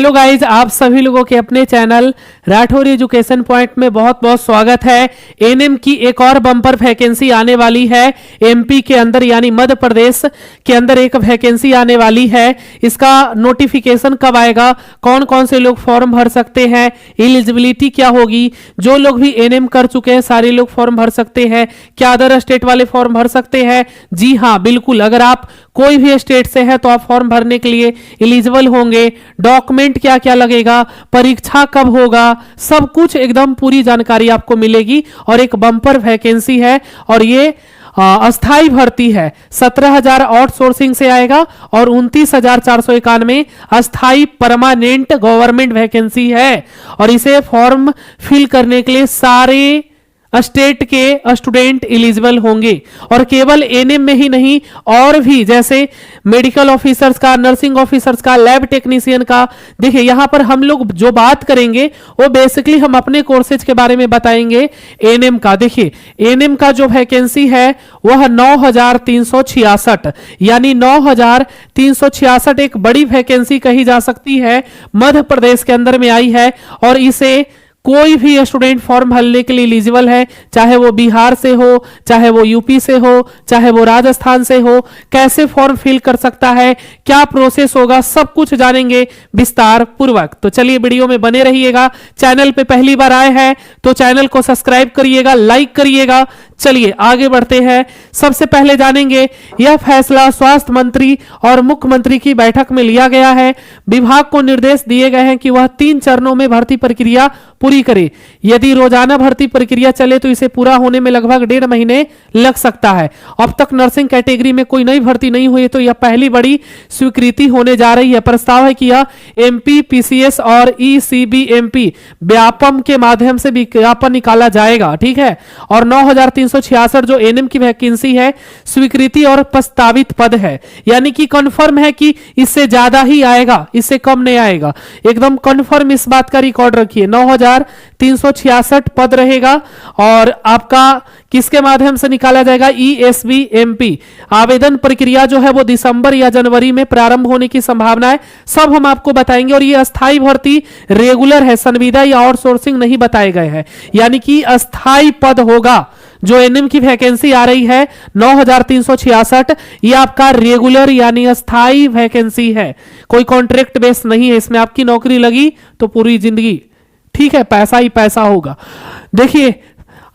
Hello guys, आप सभी लोगों के अपने चैनल राठौर एजुकेशन पॉइंट में बहुत बहुत स्वागत है। एनएम की एक और बम्पर वैकेंसी आने वाली है एमपी के अंदर, यानी मध्य प्रदेश के अंदर एक वैकेंसी आने वाली है। इसका नोटिफिकेशन कब आएगा, कौन कौन से लोग फॉर्म भर सकते हैं, एलिजिबिलिटी क्या होगी, जो लोग भी एनएम कर चुके हैं सारे लोग फॉर्म भर सकते हैं, क्या अदर स्टेट वाले फॉर्म भर सकते हैं? जी हाँ, बिल्कुल। अगर आप कोई भी स्टेट से है तो आप फॉर्म भरने के लिए एलिजिबल होंगे। डॉक्यूमेंट क्या क्या लगेगा, परीक्षा कब होगा, सब कुछ एकदम पूरी जानकारी आपको मिलेगी। और एक बम्पर वैकेंसी है और ये अस्थाई भर्ती है। 17,000 आउटसोर्सिंग से आएगा और 29,491 अस्थाई परमानेंट गवर्नमेंट वैकेंसी है। और इसे फॉर्म फिल करने के लिए सारे स्टेट के स्टूडेंट एलिजिबल होंगे। और केवल एनएम में ही नहीं, और भी जैसे मेडिकल ऑफिसर्स का, नर्सिंग ऑफिसर्स का, लैब टेक्नीशियन का। देखिए यहां पर हम लोग जो बात करेंगे वो बेसिकली हम अपने कोर्सेज के बारे में बताएंगे एनएम का। देखिए एनएम का जो वैकेंसी है वह 9,366, यानी 9,366 एक बड़ी वैकेंसी कही जा सकती है, मध्य प्रदेश के अंदर में आई है। और इसे कोई भी स्टूडेंट फॉर्म भरने के लिए एलिजिबल है, चाहे वो बिहार से हो, चाहे वो यूपी से हो, चाहे वो राजस्थान से हो। कैसे फॉर्म फिल कर सकता है, क्या प्रोसेस होगा, सब कुछ जानेंगे विस्तार पूर्वक। तो चलिए वीडियो में बने रहिएगा। चैनल पे पहली बार आए हैं तो चैनल को सब्सक्राइब करिएगा, लाइक करिएगा। चलिए आगे बढ़ते हैं। सबसे पहले जानेंगे, यह फैसला स्वास्थ्य मंत्री और मुख्यमंत्री की बैठक में लिया गया है। विभाग को निर्देश दिए गए हैं कि वह 3 चरणों में भर्ती प्रक्रिया पूरी करे। यदि रोजाना भर्ती प्रक्रिया चले तो इसे पूरा होने में लगभग 1.5 महीने लग सकता है। अब तक नर्सिंग कैटेगरी में कोई नई भर्ती नहीं हुई, तो यह पहली बड़ी स्वीकृति होने जा रही है। प्रस्ताव है कि यह एमपी, पीसीएस और ईसीबीएमपी व्यापम के माध्यम से विज्ञापन निकाला जाएगा। ठीक है। और 9,366 जो एनएम की वैकेंसी है, स्वीकृति और प्रस्तावित पद है, यानी कि कंफर्म है कि इससे ज्यादा ही आएगा, इससे कम नहीं आएगा। एकदम कंफर्म इस बात का रिकॉर्ड रखिए। 9,366 पद रहेगा और आपका किसके माध्यम से निकाला जाएगा? ईएसबीएमपी। आवेदन प्रक्रिया जो है वो दिसंबर या जनवरी में प्रारंभ होने की संभावना है, सब हम आपको बताएंगे। और ये अस्थाई भर्ती रेगुलर है, संविदा या आउटसोर्सिंग नहीं बताए गए हैं, यानी कि अस्थाई पद होगा। जो एनएम की वैकेंसी आ रही है 9,366, ये आपका रेगुलर यानी अस्थाई वैकेंसी है, कोई कॉन्ट्रैक्ट बेस नहीं है। इसमें आपकी नौकरी लगी तो पूरी जिंदगी, ठीक है, पैसा ही पैसा होगा। देखिए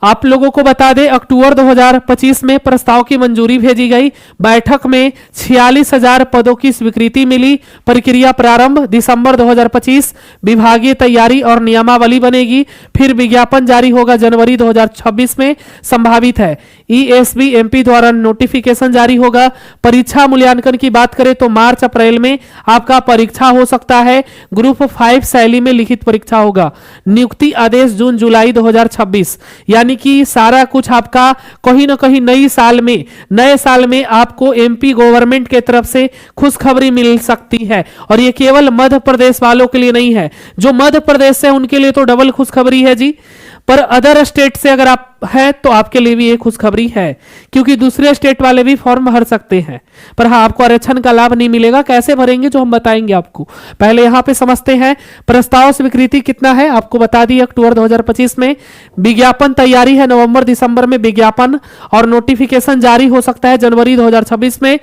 आप लोगों को बता दें, अक्टूबर 2025 में प्रस्ताव की मंजूरी भेजी गई। बैठक में 46,000 पदों की स्वीकृति मिली। प्रक्रिया प्रारंभ दिसंबर 2025। विभागीय तैयारी और नियमावली बनेगी, फिर विज्ञापन जारी होगा जनवरी 2026 में संभावित है। ईएसबीएमपी द्वारा नोटिफिकेशन जारी होगा। परीक्षा मूल्यांकन की बात करें तो मार्च अप्रैल में आपका परीक्षा हो सकता है। ग्रुप 5 शैली में लिखित परीक्षा होगा। नियुक्ति आदेश जून जुलाई 2026, यानी कि सारा कुछ आपका कहीं ना कहीं नए साल में आपको एमपी गवर्नमेंट के तरफ से खुशखबरी मिल सकती है। और ये केवल मध्य प्रदेश वालों के लिए नहीं है, जो मध्य प्रदेश से उनके लिए तो डबल खुशखबरी है जी, पर अदर स्टेट से अगर आप है तो आपके लिए भी एक खुशखबरी है, क्योंकि दूसरे स्टेट वाले भी फॉर्म भर सकते हैं। पर हाँ, आपको आरक्षण का लाभ नहीं मिलेगा। कैसे भरेंगे जो हम बताएंगे आपको। पहले यहां पे समझते हैं प्रस्ताव स्वीकृति कितना है, आपको बता दी अक्टूबर 2025 में। विज्ञापन तैयारी है, नवंबर दिसंबर में विज्ञापन और नोटिफिकेशन जारी हो सकता है जनवरी 2026 में।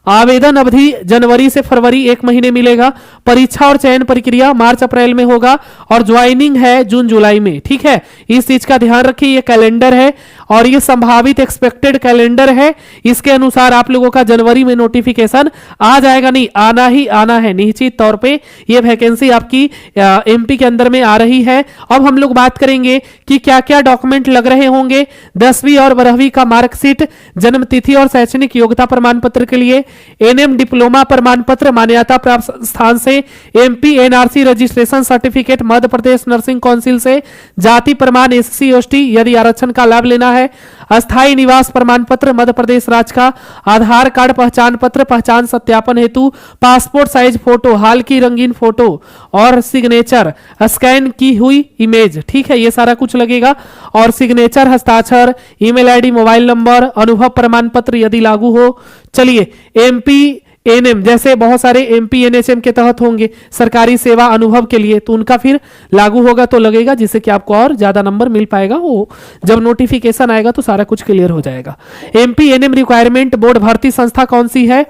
आवेदन अवधि जनवरी से फरवरी 1 महीने मिलेगा। परीक्षा और चयन प्रक्रिया मार्च अप्रैल में होगा और ज्वाइनिंग है जून जुलाई में। ठीक है, इस चीज का ध्यान रखिए। ये कैलेंडर है और ये संभावित एक्सपेक्टेड कैलेंडर है। इसके अनुसार आप लोगों का जनवरी में नोटिफिकेशन आ जाएगा, नहीं आना ही आना है निश्चित तौर पे। ये वैकेंसी आपकी एमपी के अंदर में आ रही है। अब हम लोग बात करेंगे कि क्या क्या डॉक्यूमेंट लग रहे होंगे। 10वीं और 12वीं का मार्कशीट, जन्म तिथि और शैक्षणिक योग्यता प्रमाण पत्र के लिए एनएम डिप्लोमा प्रमाण पत्र मान्यता प्राप्त संस्थान से, MP NRC registration certificate Madhya Pradesh nursing council से, जाति प्रमाण एससी एसटी यदि आरक्षण का लाभ लेना है, अस्थायी निवास प्रमाण पत्र मध्य प्रदेश राज्य का, आधार कार्ड पहचान पत्र पहचान सत्यापन हेतु, पासपोर्ट साइज फोटो, हाल की रंगीन फोटो और सिग्नेचर स्कैन की हुई इमेज। ठीक है, ये सारा कुछ लगेगा। और सिग्नेचर, हस्ताक्षर, ईमेल आईडी, मोबाइल नंबर, अनुभव प्रमाण पत्र यदि लागू हो। चलिए, एमपी एनएम, जैसे बहुत सारे एमपी एनएचएम के तहत होंगे सरकारी सेवा अनुभव के लिए, तो उनका फिर लागू होगा तो लगेगा, जिससे कि आपको और ज्यादा नंबर मिल पाएगा। वो जब नोटिफिकेशन आएगा तो सारा कुछ क्लियर हो जाएगा। एमपी एनएम रिक्वायरमेंट बोर्ड भर्ती संस्था कौन सी है?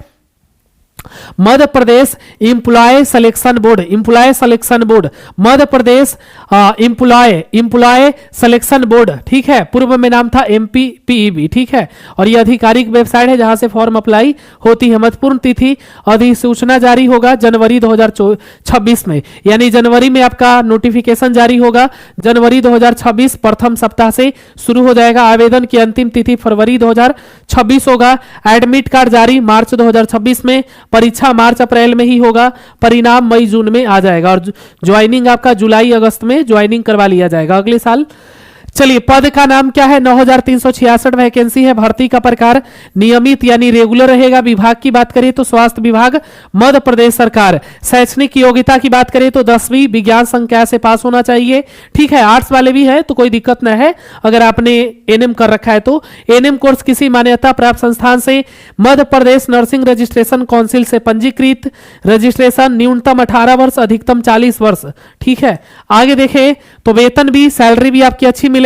Madhya Pradesh employee selection board, employee selection board, Madhya Pradesh employee selection board, ठीक है। पूर्व में नाम था एमपीपीईबी, ठीक है। और ये आधिकारिक वेबसाइट है जहां से फॉर्म अप्लाई होती है। महत्वपूर्ण तिथि अधिसूचना जारी होगा जनवरी 2026 में, यानी जनवरी में आपका नोटिफिकेशन जारी होगा। जनवरी 2026 प्रथम सप्ताह से शुरू हो जाएगा। आवेदन की अंतिम तिथि फरवरी 2026 होगा। एडमिट कार्ड जारी मार्च 2026 में, परीक्षा मार्च अप्रैल में ही होगा, परिणाम मई जून में आ जाएगा और ज्वाइनिंग आपका जुलाई अगस्त में ज्वाइनिंग करवा लिया जाएगा अगले साल। चलिए, पद का नाम क्या है? 9366 वैकेंसी है। भर्ती का प्रकार नियमित यानी रेगुलर रहेगा। विभाग की बात करें तो स्वास्थ्य विभाग, मध्य प्रदेश सरकार। शैक्षणिक योग्यता की बात करें तो 10वीं विज्ञान संकाय से पास होना चाहिए, ठीक है। आर्ट्स वाले भी है तो कोई दिक्कत न है अगर आपने एनएम कर रखा है तो। एनएम कोर्स किसी मान्यता प्राप्त संस्थान से, Madhya Pradesh nursing registration council से पंजीकृत। रजिस्ट्रेशन न्यूनतम 18 वर्ष, अधिकतम 40 वर्ष, ठीक है। आगे देखें तो वेतन भी, सैलरी भी आपकी अच्छी मिलेगी।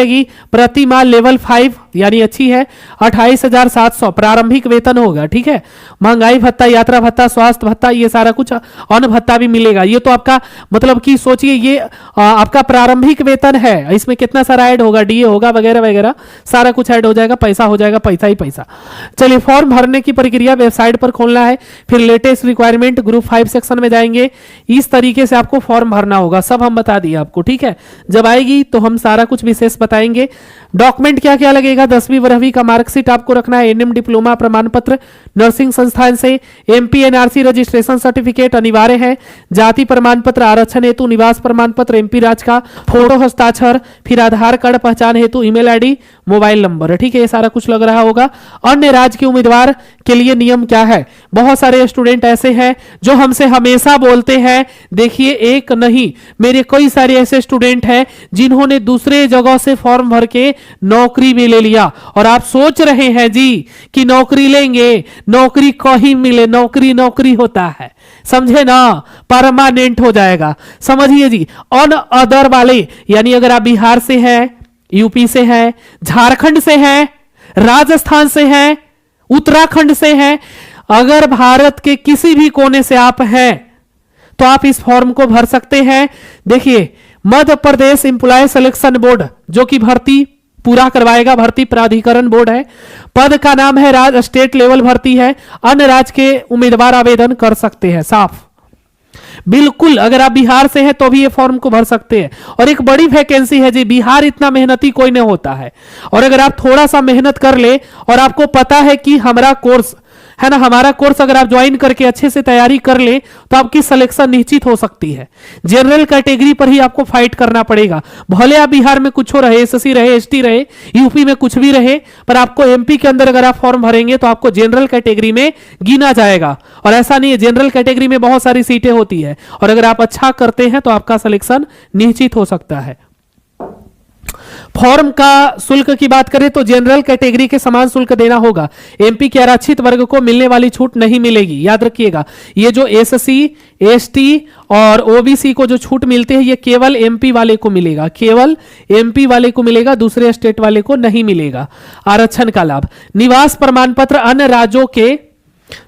प्रति माह लेवल 5 यानी अच्छी है, 28,700 प्रारंभिक वेतन होगा, ठीक है। महंगाई भत्ता, यात्रा भत्ता, स्वास्थ्य भत्ता, ये सारा कुछ, अन्न भत्ता भी मिलेगा। ये तो आपका मतलब कि सोचिए ये आपका प्रारंभिक वेतन है, इसमें कितना सारा ऐड होगा, डीए होगा वगैरह वगैरह, सारा कुछ ऐड हो जाएगा, पैसा हो जाएगा, पैसा ही पैसा। चलिए, फॉर्म भरने की प्रक्रिया वेबसाइट पर खोलना है, फिर लेटेस्ट रिक्वायरमेंट ग्रुप 5 सेक्शन में जाएंगे। इस तरीके से आपको फॉर्म भरना होगा, सब हम बता दिए आपको, ठीक है। जब आएगी तो हम सारा कुछ विशेष बताएंगे। डॉक्यूमेंट क्या क्या लगेगा? 10वीं 12वीं का मार्कशीट आपको रखना है, एनएम डिप्लोमा प्रमाण पत्र नर्सिंग संस्थान से, एमपी एनआरसी रजिस्ट्रेशन सर्टिफिकेट अनिवार्य है, जाति प्रमाण पत्र, आरक्षण हेतु निवास प्रमाण पत्र एमपी राज्य का, फोटो हस्ताक्षर, फिर आधार कार्ड, पहचान हेतु ईमेल आईडी, मोबाइल नंबर, ठीक है। ये सारा कुछ लग रहा होगा। अन्य राज्य के उम्मीदवार के लिए नियम क्या है? बहुत सारे स्टूडेंट ऐसे हैं जो हमसे हमेशा बोलते हैं, देखिए एक नहीं मेरे कई सारे ऐसे स्टूडेंट हैं जिन्होंने दूसरे जगह से फॉर्म भर के नौकरी भी ले लिया और आप सोच रहे हैं जी कि नौकरी लेंगे, नौकरी कहीं मिले, नौकरी नौकरी होता है, समझे ना, परमानेंट हो जाएगा, समझिए जी। ऑन अदर वाले यानी अगर आप बिहार से हैं, यूपी से हैं, झारखंड से हैं, राजस्थान से हैं, उत्तराखंड से हैं, अगर भारत के किसी भी कोने से आप हैं तो आप इस फॉर्म को भर सकते हैं। देखिए, Madhya Pradesh employ selection board जो कि भर्ती पूरा करवाएगा, भर्ती प्राधिकरण बोर्ड है। पद का नाम है राज्य, स्टेट लेवल भर्ती है। अन्य राज्य के उम्मीदवार आवेदन कर सकते हैं, साफ बिल्कुल। अगर आप बिहार से हैं तो भी ये फॉर्म को भर सकते हैं। और एक बड़ी वैकेंसी है जी, बिहार इतना मेहनती कोई नहीं होता है। और अगर आप थोड़ा सा मेहनत कर ले और आपको पता है कि हमारा कोर्स है ना, हमारा कोर्स अगर आप ज्वाइन करके अच्छे से तैयारी कर ले तो आपकी सिलेक्शन निश्चित हो सकती है। जनरल कैटेगरी पर ही आपको फाइट करना पड़ेगा, भले आप बिहार में कुछ हो रहे, एसएससी रहे, एसटी रहे, यूपी में कुछ भी रहे, पर आपको एमपी के अंदर अगर आप फॉर्म भरेंगे तो आपको जनरल कैटेगरी में गिना जाएगा। और ऐसा नहीं है, जनरल कैटेगरी में बहुत सारी सीटें होती है और अगर आप अच्छा करते हैं तो आपका सिलेक्शन निश्चित हो सकता है। फॉर्म का शुल्क की बात करें तो जनरल कैटेगरी के समान शुल्क देना होगा। एमपी के आरक्षित वर्ग को मिलने वाली छूट नहीं मिलेगी, याद रखिएगा। ये जो एससी, एसटी और ओबीसी को जो छूट मिलते हैं ये केवल एमपी वाले को मिलेगा, केवल एमपी वाले को मिलेगा, दूसरे स्टेट वाले को नहीं मिलेगा आरक्षण का लाभ। निवास प्रमाण पत्र अन्य राज्यों के,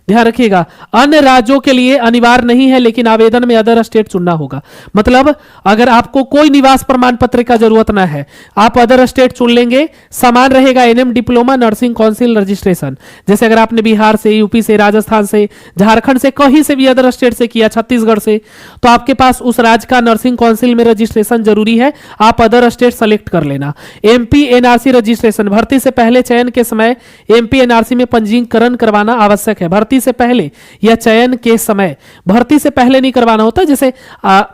ध्यान रखिएगा, अन्य राज्यों के लिए अनिवार्य नहीं है, लेकिन आवेदन में अदर स्टेट चुनना होगा। मतलब अगर आपको कोई निवास प्रमाण पत्र का जरूरत ना है, आप अदर स्टेट चुन लेंगे, समान रहेगा NM diploma nursing council registration. जैसे अगर आपने बिहार से, यूपी से, राजस्थान से, झारखंड से, कहीं से भी अदर स्टेट से किया, छत्तीसगढ़ से, तो आपके पास उस राज्य का नर्सिंग काउंसिल में रजिस्ट्रेशन जरूरी है, आप अदर स्टेट सेलेक्ट कर लेना। एमपी एनआरसी रजिस्ट्रेशन, भर्ती से पहले चयन के समय एमपी एनआरसी में पंजीकरण करवाना आवश्यक है। भर्ती से पहले या चयन के समय, भर्ती से पहले नहीं करवाना होता, जैसे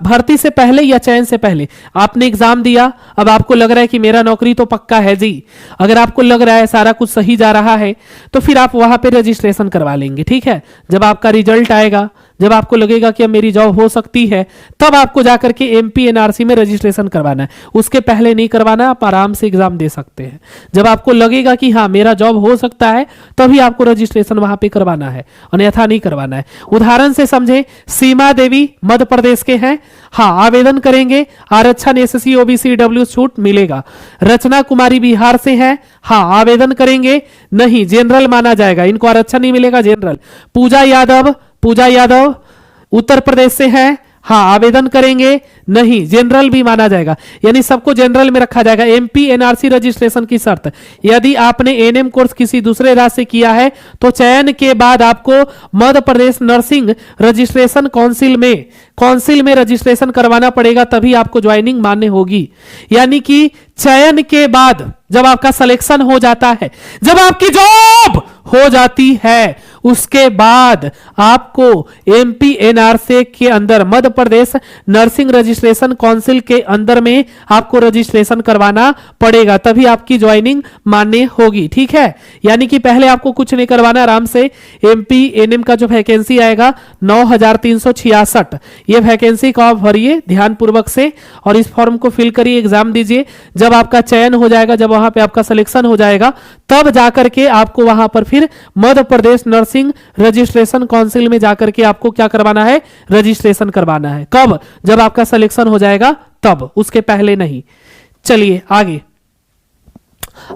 भर्ती से पहले या चयन से पहले आपने एग्जाम दिया, अब आपको लग रहा है कि मेरा नौकरी तो पक्का है जी, अगर आपको लग रहा है सारा कुछ सही जा रहा है तो फिर आप वहां पे रजिस्ट्रेशन करवा लेंगे, ठीक है। जब आपका रिजल्ट आएगा जब आपको लगेगा कि अब मेरी जॉब हो सकती है, तब आपको जाकर के एमपी एनआरसी में रजिस्ट्रेशन करवाना है। उसके पहले नहीं करवाना, आप आराम से एग्जाम दे सकते हैं। जब आपको लगेगा कि हाँ मेरा जॉब हो सकता है, तभी आपको रजिस्ट्रेशन वहां पे करवाना है, अन्यथा नहीं करवाना है। उदाहरण से समझे, सीमा देवी मध्य प्रदेश के हैं, हाँ आवेदन करेंगे, आरक्षण एससी ओबीसी डब्ल्यू छूट मिलेगा। रचना कुमारी बिहार से है, हाँ आवेदन करेंगे, नहीं जनरल माना जाएगा, इनको आरक्षण नहीं मिलेगा, जनरल। पूजा यादव उत्तर प्रदेश से है, हाँ आवेदन करेंगे, नहीं जनरल भी माना जाएगा, यानी सबको जनरल में रखा जाएगा। एमपी एनआरसी रजिस्ट्रेशन की शर्त, यदि आपने एनएम कोर्स किसी दूसरे राज्य से किया है तो चयन के बाद आपको Madhya Pradesh nursing registration council में रजिस्ट्रेशन करवाना पड़ेगा, तभी आपको ज्वाइनिंग मान्य होगी। यानी कि चयन के बाद जब आपका सिलेक्शन हो जाता है, जब आपकी जॉब हो जाती है, उसके बाद आपको एमपी एनआरसी के अंदर Madhya Pradesh nursing registration council के अंदर में आपको रजिस्ट्रेशन करवाना पड़ेगा, तभी आपकी ज्वाइनिंग मान्य होगी। ठीक है, यानी कि पहले आपको कुछ नहीं करवाना, आराम से एमपी एनएम का जो वैकेंसी आएगा 9366, ये वैकेंसी को आप भरिए ध्यानपूर्वक से और इस फॉर्म को फिल करिए, एग्जाम दीजिए। जब आपका चयन हो जाएगा, जब वहां पे आपका सिलेक्शन हो जाएगा, तब जाकर के आपको वहां पर फिर Madhya Pradesh nursing registration council में जाकर के आपको क्या करवाना है, रजिस्ट्रेशन करवाना है। कब? जब आपका सिलेक्शन हो जाएगा तब, उसके पहले नहीं। चलिए आगे।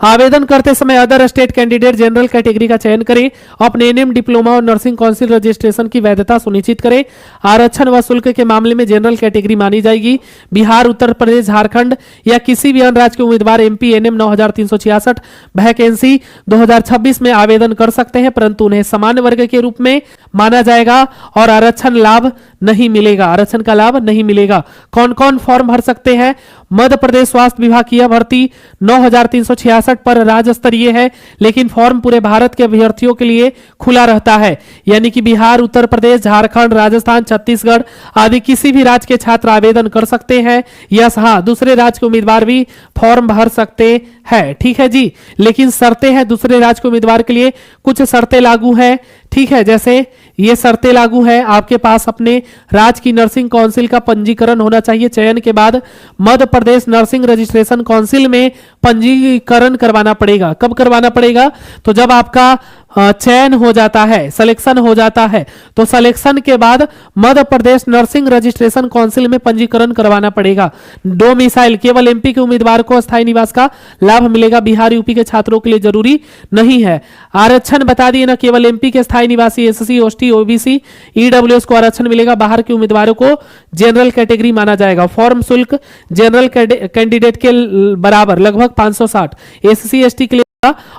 आवेदन करते समय other state candidate general category का चयन करें, अपने एनएम डिप्लोमा और नर्सिंग काउंसिल रजिस्ट्रेशन की वैधता सुनिश्चित करें। आरक्षण व शुल्क के मामले में जनरल कैटेगरी मानी जाएगी। बिहार, उत्तर प्रदेश, झारखंड या किसी भी अन्य राज्य के उम्मीदवार एमपी एनएम 9366 वैकेंसी 2026 में आवेदन कर सकते हैं, परंतु उन्हें सामान्य वर्ग के रूप में माना जाएगा और आरक्षण लाभ नहीं मिलेगा, आरक्षण का लाभ नहीं मिलेगा। कौन कौन फॉर्म भर सकते हैं? मध्य प्रदेश स्वास्थ्य विभाग की भर्ती 9366 पर राज्य स्तरीय है, लेकिन फॉर्म पूरे भारत के अभ्यर्थियों के लिए खुला रहता है, यानी कि बिहार, उत्तर प्रदेश, झारखंड, राजस्थान, छत्तीसगढ़ आदि किसी भी राज्य के छात्र आवेदन कर सकते हैं। यस, हाँ, दूसरे राज्य के उम्मीदवार भी फॉर्म भर सकते हैं। ठीक है जी, लेकिन शर्तें हैं दूसरे राज्य के उम्मीदवार के लिए, कुछ शर्तें लागू हैं। ठीक है, जैसे ये शर्तें लागू है, आपके पास अपने राज्य की नर्सिंग काउंसिल का पंजीकरण होना चाहिए। चयन के बाद Madhya Pradesh nursing registration council में पंजीकरण करवाना पड़ेगा। कब करवाना पड़ेगा? तो जब आपका चयन हो जाता है, सिलेक्शन हो जाता है, तो सिलेक्शन के बाद Madhya Pradesh nursing registration council में पंजीकरण करवाना पड़ेगा। डोमिसाइल केवल एमपी के उम्मीदवार को स्थायी निवास का लाभ मिलेगा, बिहार यूपी के छात्रों के लिए जरूरी नहीं है। आरक्षण बता दिए ना, केवल एमपी के स्थायी निवासी एससी एसटी ओबीसी ईडब्ल्यूएस को आरक्षण मिलेगा, बाहर के उम्मीदवारों को जनरल कैटेगरी माना जाएगा। फॉर्म शुल्क जनरल कैंडिडेट के बराबर लगभग 560 एससी एसटी के लिए,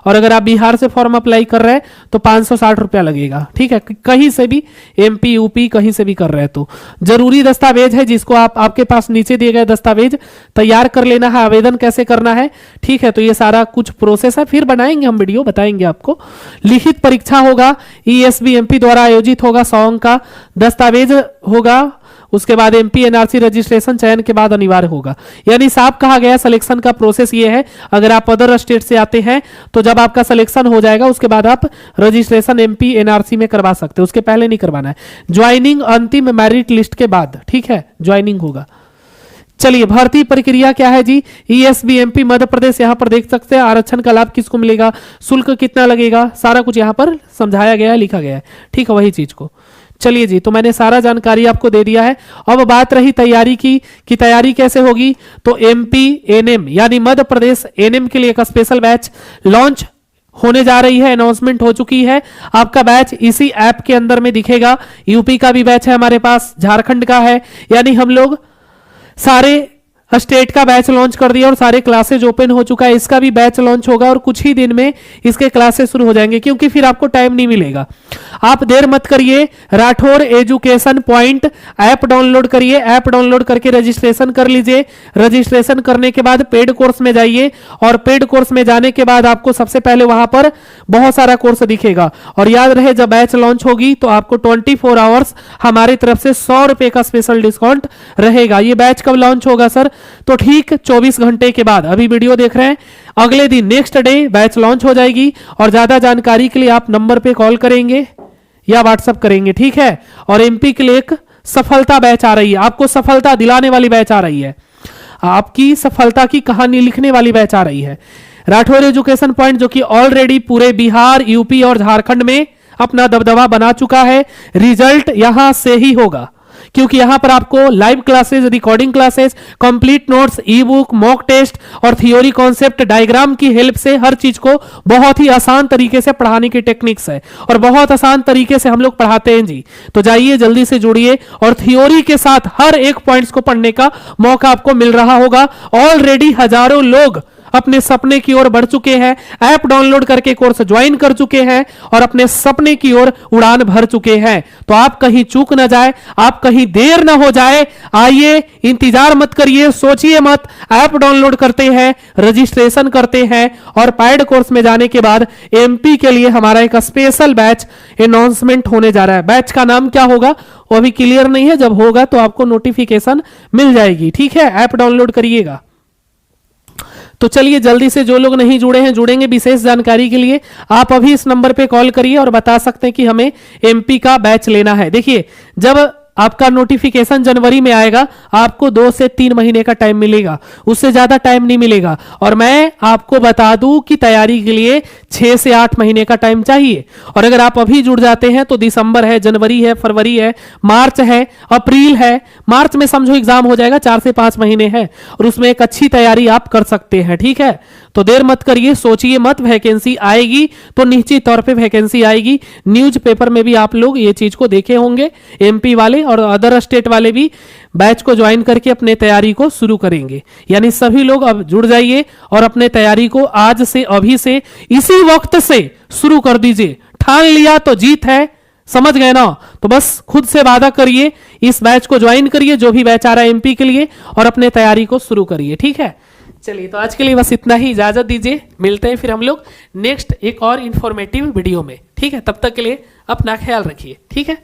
और अगर आप बिहार से फॉर्म अप्लाई कर रहे हैं तो 560 रुपया लगेगा। ठीक है, कहीं से भी, एमपी यूपी कहीं से भी कर रहे हैं तो। जरूरी दस्तावेज है जिसको आपके पास नीचे दिए गए दस्तावेज तैयार कर लेना है। आवेदन कैसे करना है, ठीक है, तो ये सारा कुछ प्रोसेस है, फिर बनाएंगे हम वीडियो, बताएंगे आपको। लिखित परीक्षा होगा, ईएसबीएमपी द्वारा आयोजित होगा, 100 अंक का दस्तावेज होगा, उसके बाद एमपी एनआरसी रजिस्ट्रेशन चयन के बाद अनिवार्य होगा। यानी साफ कहा गया, सिलेक्शन का प्रोसेस ये है, अगर आप अदर स्टेट से आते हैं तो जब आपका सिलेक्शन हो जाएगा उसके बाद आप रजिस्ट्रेशन एमपी एनआरसी में करवा सकते हैं, उसके पहले नहीं करवाना है। ज्वाइनिंग अंतिम मेरिट लिस्ट के बाद, ठीक है, ज्वाइनिंग होगा। चलिए, भर्ती प्रक्रिया क्या है जी? ईएसबीएमपी मध्य प्रदेश, यहां पर देख सकते हैं आरक्षण का लाभ किसको मिलेगा, शुल्क कितना लगेगा, सारा कुछ यहां पर समझाया गया है, लिखा गया है। ठीक है, वही चीज को। चलिए जी, तो मैंने सारा जानकारी आपको दे दिया है। अब बात रही तैयारी की कि तैयारी कैसे होगी, तो एमपी एनएम यानी मध्य प्रदेश एनएम के लिए एक स्पेशल बैच लॉन्च होने जा रही है, अनाउंसमेंट हो चुकी है। आपका बैच इसी ऐप के अंदर में दिखेगा। यूपी का भी बैच है हमारे पास, झारखंड का है, यानी हम लोग सारे स्टेट का बैच लॉन्च कर दिया और सारे क्लासेज ओपन हो चुका है। इसका भी बैच लॉन्च होगा और कुछ ही दिन में इसके क्लासेस शुरू हो जाएंगे, क्योंकि फिर आपको टाइम नहीं मिलेगा। आप देर मत करिए, Rathore education point app download करिए, ऐप डाउनलोड करके रजिस्ट्रेशन कर लीजिए। रजिस्ट्रेशन करने के बाद पेड कोर्स में जाइए, और पेड कोर्स में जाने के बाद आपको सबसे पहले वहां पर बहुत सारा कोर्स दिखेगा। और याद रहे, जब बैच लॉन्च होगी तो आपको 24 आवर्स हमारी तरफ से 100 रुपए का स्पेशल डिस्काउंट रहेगा। ये बैच कब लॉन्च होगा सर? तो ठीक 24 घंटे के बाद, अभी वीडियो देख रहे हैं, अगले दिन नेक्स्ट डे बैच लॉन्च हो जाएगी। और ज्यादा जानकारी के लिए आप नंबर पे कॉल करेंगे, या व्हाट्सएप करेंगे, ठीक है। और एमपी के लिए एक सफलता बैच आ रही है, आपको सफलता दिलाने वाली बैच आ रही है, आपकी सफलता की कहानी लिखने वाली बैच आ रही है। राठौर एजुकेशन पॉइंट जो कि ऑलरेडी पूरे बिहार, यूपी और झारखंड में अपना दबदबा बना चुका है। रिजल्ट यहां से ही होगा, क्योंकि यहां पर आपको live classes, recording classes, complete notes, ebook, mock test और थियोरी कॉन्सेप्ट डायग्राम की हेल्प से हर चीज को बहुत ही आसान तरीके से पढ़ाने की टेक्निक्स है और बहुत आसान तरीके से हम लोग पढ़ाते हैं जी। तो जाइए जल्दी से जुड़िए और थियोरी के साथ हर एक पॉइंट्स को पढ़ने का मौका आपको मिल रहा होगा। ऑलरेडी हजारों लोग अपने सपने की ओर बढ़ चुके हैं, ऐप डाउनलोड करके कोर्स ज्वाइन कर चुके हैं और अपने सपने की ओर उड़ान भर चुके हैं। तो आप कहीं चूक ना जाए, आप कहीं देर ना हो जाए, आइए, इंतजार मत करिए, सोचिए मत, ऐप डाउनलोड करते हैं, रजिस्ट्रेशन करते हैं और पैड कोर्स में जाने के बाद एमपी के लिए हमारा एक स्पेशल बैच अनाउंसमेंट होने जा रहा है। बैच का नाम क्या होगा वो अभी क्लियर नहीं है, जब होगा तो आपको नोटिफिकेशन मिल जाएगी, ठीक है। ऐप डाउनलोड करिएगा। तो चलिए जल्दी से, जो लोग नहीं जुड़े हैं जुड़ेंगे विशेष जानकारी के लिए। आप अभी इस नंबर पे कॉल करिए और बता सकते हैं कि हमें एमपी का बैच लेना है। देखिए, जब आपका नोटिफिकेशन जनवरी में आएगा, आपको 2 से 3 महीने का टाइम मिलेगा, उससे ज्यादा टाइम नहीं मिलेगा। और मैं आपको बता दूं कि तैयारी के लिए 6 से 8 महीने का टाइम चाहिए। और अगर आप अभी जुड़ जाते हैं तो दिसंबर है, जनवरी है, फरवरी है, मार्च है, अप्रैल है। मार्च में समझो एग्जाम हो जाएगा, 4 से 5 महीने है और उसमें एक अच्छी तैयारी आप कर सकते हैं, ठीक है। तो देर मत करिए, सोचिए मत, वैकेंसी आएगी तो निश्चित तौर पे वैकेंसी आएगी। न्यूज़पेपर में भी आप लोग ये चीज को देखे होंगे, एमपी वाले और अदर स्टेट वाले भी बैच को ज्वाइन करके अपने तैयारी को शुरू करेंगे। यानी सभी लोग अब जुड़ जाइए और अपने तैयारी को आज से, अभी से, इसी वक्त से शुरू कर दीजिए। ठान लिया तो जीत है, समझ गए ना। तो बस खुद से वादा करिए, इस बैच को ज्वाइन करिए, जो भी बैच आ रहा है एमपी के लिए, और अपने तैयारी को शुरू करिए, ठीक है। चलिए, तो आज के लिए बस इतना ही, इजाजत दीजिए। मिलते हैं फिर हम लोग नेक्स्ट एक और इंफॉर्मेटिव वीडियो में, ठीक है। तब तक के लिए अपना ख्याल रखिए, ठीक है।